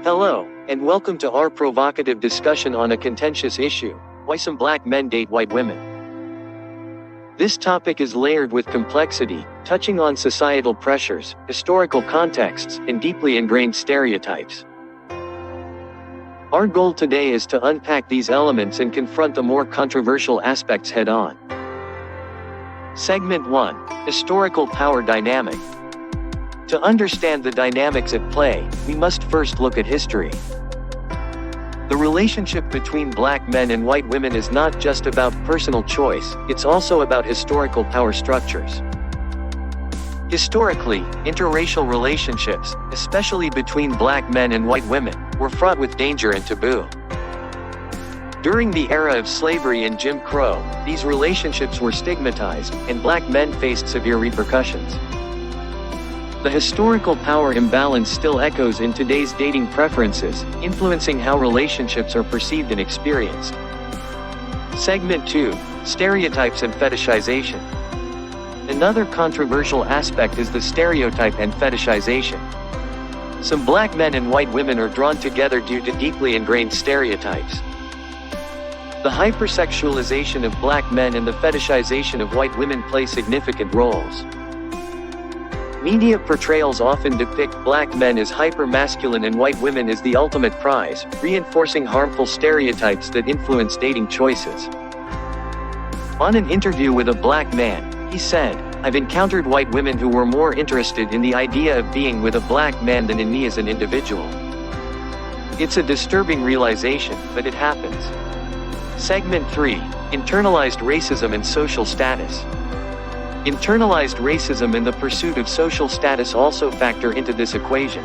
Hello, and welcome to our provocative discussion on a contentious issue: why some black men date white women. This topic is layered with complexity, touching on societal pressures, historical contexts, and deeply ingrained stereotypes. Our goal today is to unpack these elements and confront the more controversial aspects head-on. Segment 1: Historical Power Dynamic. To understand the dynamics at play, we must first look at history. The relationship between black men and white women is not just about personal choice, it's also about historical power structures. Historically, interracial relationships, especially between black men and white women, were fraught with danger and taboo. During the era of slavery and Jim Crow, these relationships were stigmatized, and black men faced severe repercussions. The historical power imbalance still echoes in today's dating preferences, influencing how relationships are perceived and experienced. Segment 2: Stereotypes and Fetishization. Another controversial aspect is the stereotype and fetishization. Some black men and white women are drawn together due to deeply ingrained stereotypes. The hypersexualization of black men and the fetishization of white women play significant roles. Media portrayals often depict black men as hyper-masculine and white women as the ultimate prize, reinforcing harmful stereotypes that influence dating choices. On an interview with a black man, he said, "I've encountered white women who were more interested in the idea of being with a black man than in me as an individual." It's a disturbing realization, but it happens. Segment 3: Internalized Racism and Social Status. Internalized racism and the pursuit of social status also factor into this equation.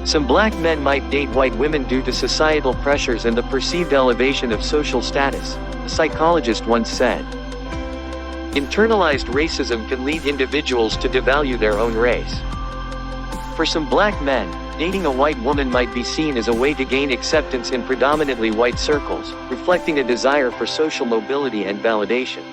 Some black men might date white women due to societal pressures and the perceived elevation of social status, a psychologist once said. Internalized racism can lead individuals to devalue their own race. For some black men, dating a white woman might be seen as a way to gain acceptance in predominantly white circles, reflecting a desire for social mobility and validation.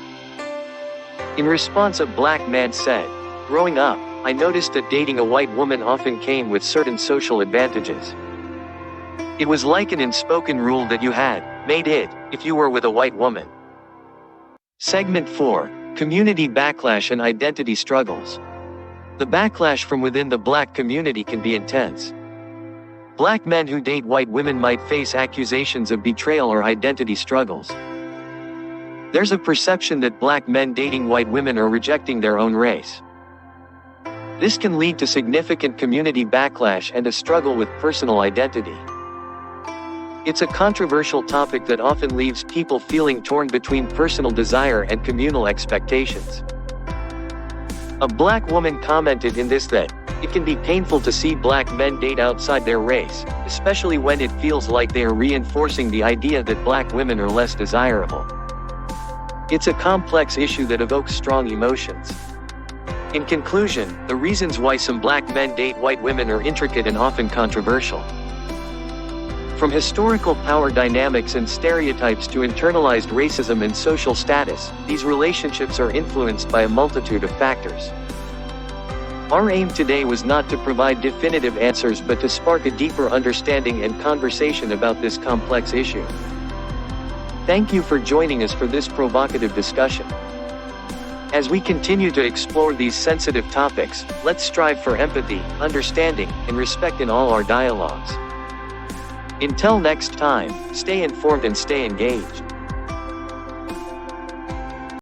In response, a black man said, "Growing up, I noticed that dating a white woman often came with certain social advantages. It was like an unspoken rule that you had made it if you were with a white woman." Segment 4: Community Backlash and Identity Struggles. The backlash from within the black community can be intense. Black men who date white women might face accusations of betrayal or identity struggles. There's a perception that black men dating white women are rejecting their own race. This can lead to significant community backlash and a struggle with personal identity. It's a controversial topic that often leaves people feeling torn between personal desire and communal expectations. A black woman commented in this that, "It can be painful to see black men date outside their race, especially when it feels like they are reinforcing the idea that black women are less desirable." It's a complex issue that evokes strong emotions. In conclusion, the reasons why some black men date white women are intricate and often controversial. From historical power dynamics and stereotypes to internalized racism and social status, these relationships are influenced by a multitude of factors. Our aim today was not to provide definitive answers but to spark a deeper understanding and conversation about this complex issue. Thank you for joining us for this provocative discussion. As we continue to explore these sensitive topics, let's strive for empathy, understanding, and respect in all our dialogues. Until next time, stay informed and stay engaged.